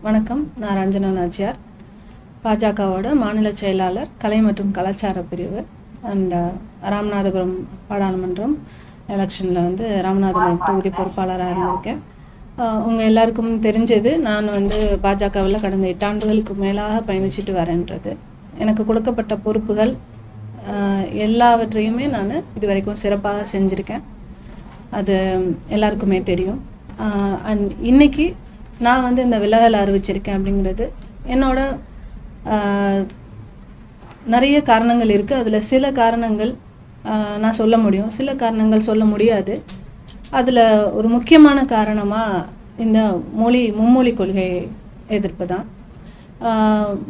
வணக்கம். நான் ரஞ்சனா நாச்சியார், பாஜகவோட மாநில செயலாளர், கலை மற்றும் கலாச்சார பிரிவு. அண்ட் ராமநாதபுரம் பாராளுமன்றம் எலெக்ஷனில் ராமநாதபுரம் தொகுதி பொறுப்பாளராக இருந்திருக்கேன். உங்கள் எல்லாருக்கும் தெரிஞ்சது, நான் பாஜகவில் கடந்த 8 ஆண்டுகளுக்கு மேலாக பயணிச்சுட்டு வரேன்றது. எனக்கு கொடுக்கப்பட்ட பொறுப்புகள் எல்லாவற்றையுமே நான் இது வரைக்கும் சிறப்பாக செஞ்சுருக்கேன். அது எல்லாருக்குமே தெரியும். அண்ட் இன்றைக்கி நான் இந்த விலகல் அறிவிச்சிருக்கேன் அப்படிங்கிறது என்னோட நிறைய காரணங்கள் இருக்குது. அதில் சில காரணங்கள் நான் சொல்ல முடியும், சில காரணங்கள் சொல்ல முடியாது. அதில் ஒரு முக்கியமான காரணமாக இந்த மும்மொழி கொள்கை எதிர்ப்பு தான்.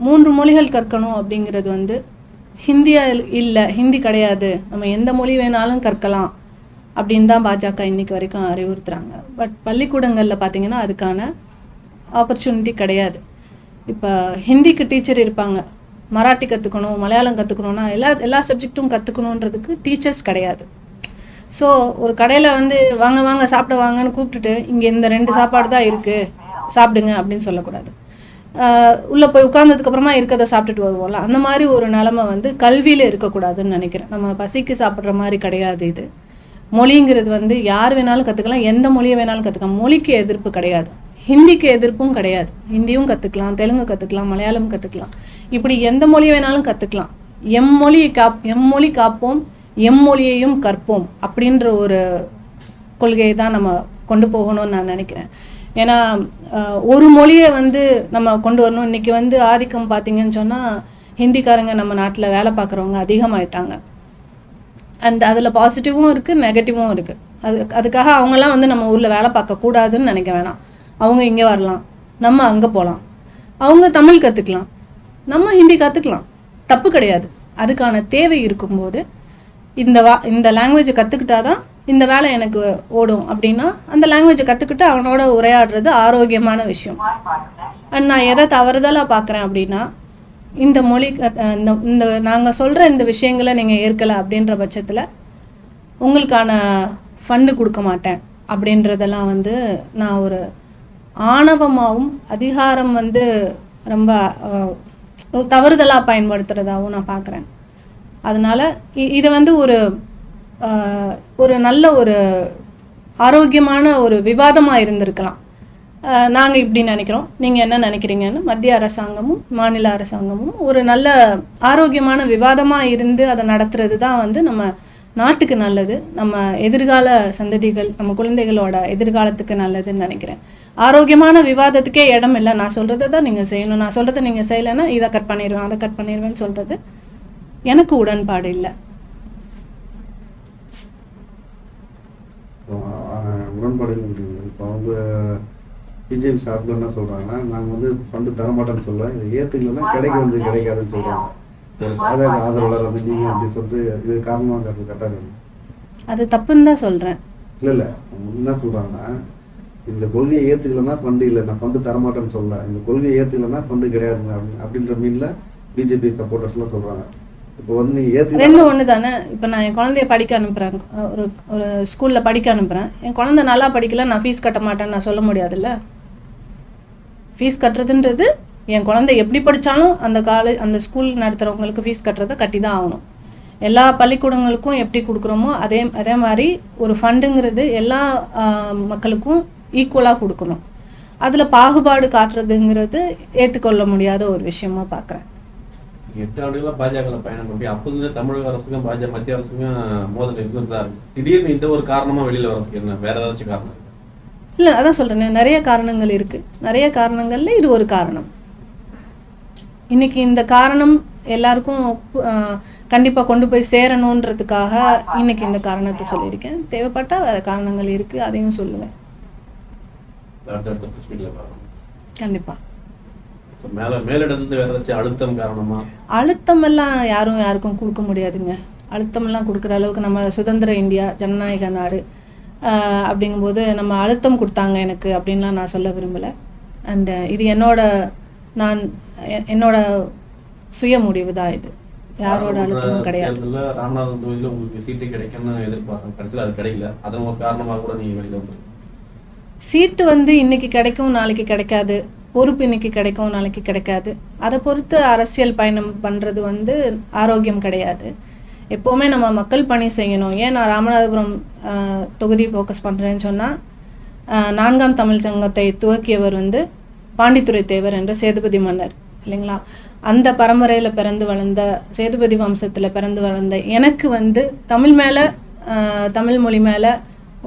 3 மொழிகள் கற்கணும் அப்படிங்கிறது ஹிந்தியா இல்லை, ஹிந்தி கிடையாது, நம்ம எந்த மொழி வேணாலும் கற்கலாம் அப்படின்னு தான் பாஜக இன்றைக்கி வரைக்கும் அறிவுறுத்துகிறாங்க. பட் பள்ளிக்கூடங்களில் பார்த்திங்கன்னா அதுக்கான ஆப்பர்ச்சுனிட்டி கிடையாது. இப்போ ஹிந்திக்கு டீச்சர் இருப்பாங்க, மராட்டி கற்றுக்கணும், மலையாளம் கற்றுக்கணுன்னா எல்லா சப்ஜெக்ட்டும் கற்றுக்கணுன்றதுக்கு டீச்சர்ஸ் கிடையாது. ஸோ ஒரு கடையில் வாங்க வாங்க சாப்பிட வாங்கன்னு கூப்பிட்டுட்டு இங்கே இந்த 2 சாப்பாடு தான் இருக்குது சாப்பிடுங்க அப்படின்னு சொல்லக்கூடாது. உள்ளே போய் உட்கார்ந்ததுக்கப்புறமா இருக்கிறத சாப்பிட்டுட்டு வருவோம்ல, அந்த மாதிரி ஒரு நிலமை கல்வியில் இருக்கக்கூடாதுன்னு நினைக்கிறேன். நம்ம பசிக்கு சாப்பிட்ற மாதிரி கிடையாது இது. மொழிங்கிறது யார் வேணாலும் கற்றுக்கலாம், எந்த மொழியை வேணாலும் கற்றுக்கலாம். மொழிக்கு எதிர்ப்பு கிடையாது, ஹிந்திக்கு எதிர்ப்பும் கிடையாது. ஹிந்தியும் கற்றுக்கலாம், தெலுங்கு கற்றுக்கலாம், மலையாளம் கற்றுக்கலாம், இப்படி எந்த மொழி வேணாலும் கற்றுக்கலாம். எம்மொழி காப்போம், எம்மொழியையும் கற்போம் அப்படின்ற ஒரு கொள்கையை தான் நம்ம கொண்டு போகணும்னு நான் நினைக்கிறேன். ஏன்னா ஒரு மொழியை நம்ம கொண்டு வரணும். இன்றைக்கி ஆதிக்கம் பார்த்திங்கன்னு சொன்னால் ஹிந்திக்காரங்க நம்ம நாட்டில் வேலை பார்க்குறவங்க அதிகமாயிட்டாங்க. அண்ட் அதில் பாசிட்டிவும் இருக்குது, நெகட்டிவும் இருக்குது. அதுக்காக அவங்கெல்லாம் நம்ம ஊரில் வேலை பார்க்கக்கூடாதுன்னு நினைக்க வேணாம். அவங்க இங்கே வரலாம், நம்ம அங்கே போகலாம். அவங்க தமிழ் கற்றுக்கலாம், நம்ம ஹிந்தி கற்றுக்கலாம், தப்பு கிடையாது. அதுக்கான தேவை இருக்கும்போது இந்த லாங்குவேஜை கற்றுக்கிட்டா தான் இந்த வேலை எனக்கு ஓடும் அப்படின்னா அந்த லாங்குவேஜை கற்றுக்கிட்டு அவனோட உரையாடுறது ஆரோக்கியமான விஷயம். அண்ட் நான் எதை தவறுதலாக பார்க்குறேன் அப்படின்னா, இந்த மொழி இந்த நாங்கள் சொல்கிற இந்த விஷயங்களை நீங்கள் ஏற்கலை அப்படின்ற பட்சத்தில் உங்களுக்கான ஃபண்டு கொடுக்க மாட்டேன் அப்படின்றதெல்லாம் நான் ஒரு ஆணவமாகவும் அதிகாரம் ரொம்ப ஒரு தவறுதலாக பயன்படுத்துகிறதாகவும் நான் பார்க்குறேன். அதனால் இதை ஒரு நல்ல ஒரு ஆரோக்கியமான ஒரு விவாதமாக இருந்திருக்கலாம். நாங்கள் இப்படி நினைக்கிறோம், நீங்கள் என்ன நினைக்கிறீங்கன்னு மத்திய அரசாங்கமும் மாநில அரசாங்கமும் ஒரு நல்ல ஆரோக்கியமான விவாதமாக இருந்து அதை நடத்துறது தான் நம்ம நாட்டுக்கு நல்லது, நம்ம எதிர்கால சந்ததிகள், நம்ம குழந்தைகளோட எதிர்காலத்துக்கு நல்லதுன்னு நினைக்கிறேன். ஆரோக்கியமான விவாதத்துக்கே இடம் இல்லை. நான் சொல்கிறத தான் நீங்கள் செய்யணும், நான் சொல்கிறத நீங்கள் செய்யலைன்னா இதை கட் பண்ணிடுவேன், அதை கட் பண்ணிடுவேன்னு சொல்கிறது எனக்கு உடன்பாடு இல்லை. உடன்பாடு இல்லை. இப்போ பிஜேபி சார்பில் என்ன சொல்கிறாங்கன்னா, நாங்கள் ஃபண்டு தரமாட்டேன்னு சொல்லுவேன், இதை ஏற்றுக்கலன்னா கிடைக்காதுன்னு சொல்கிறாங்க. ஒரு பாஜக ஆதரவாளர் நீங்கள் அப்படி சொல்லிட்டு இது காரணமாக கரெக்டாக அது தப்புன்னு தான் சொல்கிறேன். இல்லை என்ன சொல்கிறாங்கன்னா, இந்த கொள்கையை ஏற்றுக்கலன்னா ஃபண்டு இல்லை, நான் ஃபண்டு தரமாட்டேன்னு சொல்லல, இந்த கொள்கையை ஏற்றுக்கலன்னா ஃபண்டு கிடையாதுங்க அப்படின்ற மீனில் பிஜேபி சப்போர்ட்டர்ஸ்லாம் சொல்கிறாங்க. இப்போ நீங்கள் ரெண்டு ஒன்று தானே. இப்போ நான் என் குழந்தைய படிக்க அனுப்புகிறேன், ஒரு ஸ்கூலில் படிக்க அனுப்புகிறேன். என் குழந்தை நல்லா படிக்கல, நான் ஃபீஸ் கட்ட மாட்டேன்னு நான் சொல்ல முடியாதுல்ல. ஃபீஸ் கட்டுறதுன்றது என் குழந்தை எப்படி படித்தாலும் அந்த ஸ்கூல் நடத்துகிறவங்களுக்கு ஃபீஸ் கட்டுறதை கட்டி தான் ஆகணும். எல்லா பள்ளிக்கூடங்களுக்கும் எப்படி கொடுக்குறோமோ அதே மாதிரி ஒரு ஃபண்டுங்கிறது எல்லா மக்களுக்கும் ஈக்குவலாக கொடுக்கணும். அதில் பாகுபாடு காட்டுறதுங்கிறது ஏற்றுக்கொள்ள முடியாத ஒரு விஷயமா பார்க்குறேன். 8 ஆண்டுகளாக பாஜக பயணம் பண்ணி அப்போது தமிழக அரசுக்கும் மத்திய அரசுக்கும் மோதல் இருந்ததா இருக்கு. திடீர்னு இந்த ஒரு காரணமாக வெளியில் வரதுக்கு என்ன வேற ஏதாச்சும் காரணம் இல்லை? அதான் சொல்கிறேன், நிறைய காரணங்கள் இருக்குது. நிறைய காரணங்களில் இது ஒரு காரணம். இன்றைக்கி இந்த காரணம் எல்லாருக்கும் கண்டிப்பாக கொண்டு போய் சேரணுன்றதுக்காக இன்றைக்கி இந்த காரணத்தை சொல்லியிருக்கேன். தேவைப்பட்டால் வேறு காரணங்கள் இருக்குது, அதையும் சொல்லுவேன் கண்டிப்பாக. அழுத்தமெல்லாம் யாருக்கும் கொடுக்க முடியாதுங்க. அழுத்தமெல்லாம் கொடுக்குற அளவுக்கு நம்ம சுதந்திர இந்தியா, ஜனநாயக நாடு அப்படிங்கும்போது நம்ம அழுத்தம் கொடுத்தாங்க எனக்கு அப்படின்லாம் நான் சொல்ல விரும்பலை. அண்டு இது என்னோட சுய முடிவு தான். இது யாரோட அழுத்தமும் கிடையாது. ராமநாதபுரம் தொகுதியில் உங்களுக்கு சீட்டு கிடைக்கும்னு எதிர்பார்த்தேன், கடைசியில் அது கிடைக்கல. அதன் ஒரு காரணமாக கூட நீங்கள் வெளியில் வந்து சீட்டு இன்னைக்கு கிடைக்கும், நாளைக்கு கிடைக்காது. பொறுப்பு இன்னைக்கு கிடைக்கும், நாளைக்கு கிடைக்காது. அதை பொறுத்து அரசியல் பயணம் பண்ணுறது வந்து ஆரோக்கியம் கிடையாது. எப்போவுமே நம்ம மக்கள் பணி செய்யணும். ஏன் நான் ராமநாதபுரம் தொகுதி ஃபோக்கஸ் பண்ணுறேன்னு சொன்னால், 4ஆம் தமிழ் சங்கத்தை துவக்கியவர் வந்து பாண்டித்துரை தேவர் என்ற சேதுபதி மன்னர் இல்லைங்களா. அந்த பரம்பரையில் பிறந்து வளர்ந்த, சேதுபதி வம்சத்தில் பிறந்து வளர்ந்த எனக்கு வந்து தமிழ் மேலே, தமிழ் மொழி மேலே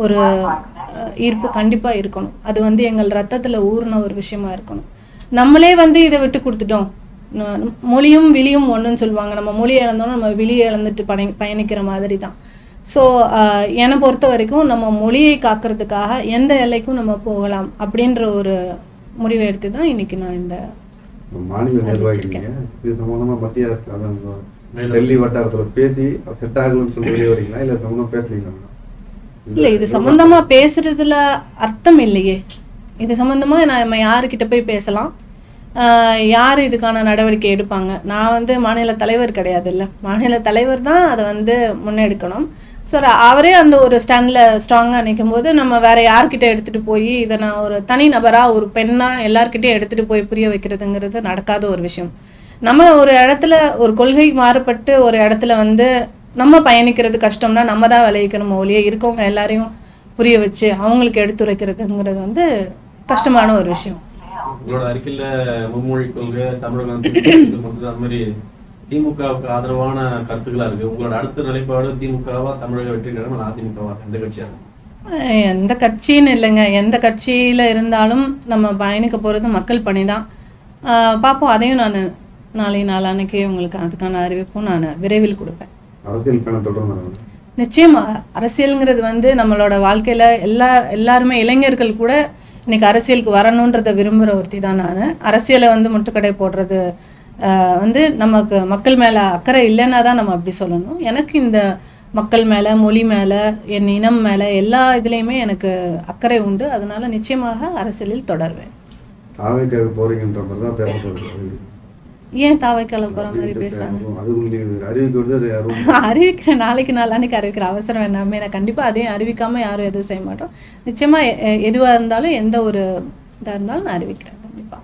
ஒரு ஈர்ப்பு கண்டிப்பாக இருக்கணும். அது வந்து எங்கள் ரத்தத்தில் ஊறின ஒரு விஷயமா இருக்கணும். நம்மளே வந்து இதை விட்டு கொடுத்துட்டோம். மொழியும் விழியும் ஒன்றுன்னு சொல்லுவாங்க. நம்ம மொழி இழந்தோன்னா நம்ம விழியை இழந்துட்டு பயணிக்கிற மாதிரி தான். ஸோ என்னை பொறுத்த வரைக்கும் நம்ம மொழியை காக்கிறதுக்காக எந்த எல்லைக்கும் நம்ம போகலாம் அப்படின்ற ஒரு முடிவை எடுத்து தான் இன்னைக்கு நான் இந்த மாநில நிர்வாகிக்கிறீங்க. இது சம்பந்தமாக மத்திய அரசு டெல்லி வட்டாரத்தில் பேசி செட் ஆகலன்னு சொல்லி வெளியே வரீங்களா, இல்லை சம்மந்தமாக பேசுறீங்களா? இல்லை, இது சம்மந்தமாக பேசுறதுல அர்த்தம் இல்லையே. இது சம்மந்தமாக நம்ம யாருக்கிட்ட போய் பேசலாம், யார் இதுக்கான நடவடிக்கை எடுப்பாங்க? நான் வந்து மாநில தலைவர் கிடையாது, இல்லை மாநில தலைவர் தான் அதை வந்து முன்னெடுக்கணும். ஸோ அவரே அந்த ஒரு ஸ்டாண்டில் ஸ்ட்ராங்காக நிற்கும் போது நம்ம வேறு யார்கிட்ட எடுத்துகிட்டு போய் இதை நான் ஒரு தனி நபராக ஒரு பெண்ணாக எல்லார்கிட்டையும் எடுத்துகிட்டு போய் புரிய வைக்கிறதுங்கிறது நடக்காத ஒரு விஷயம். நம்ம ஒரு இடத்துல ஒரு கொள்கை மாறுபட்டு ஒரு இடத்துல வந்து நம்ம பயணிக்கிறது கஷ்டம்னா நம்ம தான் விளைவிக்கணும் ஒழிய இருக்கவங்க எல்லாரையும் புரிய வச்சு அவங்களுக்கு எடுத்துரைக்கிறதுங்கிறது வந்து கஷ்டமான ஒரு விஷயம். உங்களோட அறிக்கையில் மும்மொழி கொள்கை தமிழகம் அந்த மாதிரி திமுகவுக்கு ஆதரவான கருத்துக்களா இருக்கு. உங்களோட அடுத்த நிலைப்பாடு திமுகவா, தமிழக வெற்றி கழகம், அதிமுகவா, எந்த கட்சியா? எந்த கட்சின்னு இல்லைங்க, எந்த கட்சியில் இருந்தாலும் நம்ம பயணிக்க போகிறது மக்கள் பணி தான். பார்ப்போம். அதையும் நான் நாளான்னைக்கு உங்களுக்கு அதுக்கான அறிவிப்பும் நான் விரைவில் கொடுப்பேன். அரசியல் பயணம் தொடர்ந்து நிச்சயமாக அரசியலுங்கிறது வந்து நம்மளோட வாழ்க்கையில் எல்லாருமே இளைஞர்கள் கூட இன்னைக்கு அரசியலுக்கு வரணுன்றதை விரும்புகிற ஒருத்தி தான் நான். அரசியலை வந்து முட்டுக்கடை போடுறது வந்து நமக்கு மக்கள் மேலே அக்கறை இல்லைன்னா தான் நம்ம அப்படி சொல்லணும். எனக்கு இந்த மக்கள் மேலே, மொழி மேலே, என் இனம் மேலே எல்லா இதுலேயுமே எனக்கு அக்கறை உண்டு. அதனால நிச்சயமாக அரசியலில் தொடர்வேன். தாவைக்காக போறீங்கன்ற மாதிரி தான் பேசப்படுது. ஏன் தாவைக்கால போகிற மாதிரி பேசுகிறாங்க? அறிவிக்கிறேன், நாளைக்கு நாளான்னைக்கு அறிவிக்கிற அவசரம் வேணாமே. நான் கண்டிப்பாக அதையும் அறிவிக்காமல் யாரும் எதுவும் செய்ய மாட்டோம். நிச்சயமாக எதுவாக இருந்தாலும் எந்த ஒரு இதாக இருந்தாலும் நான் அறிவிக்கிறேன் கண்டிப்பாக.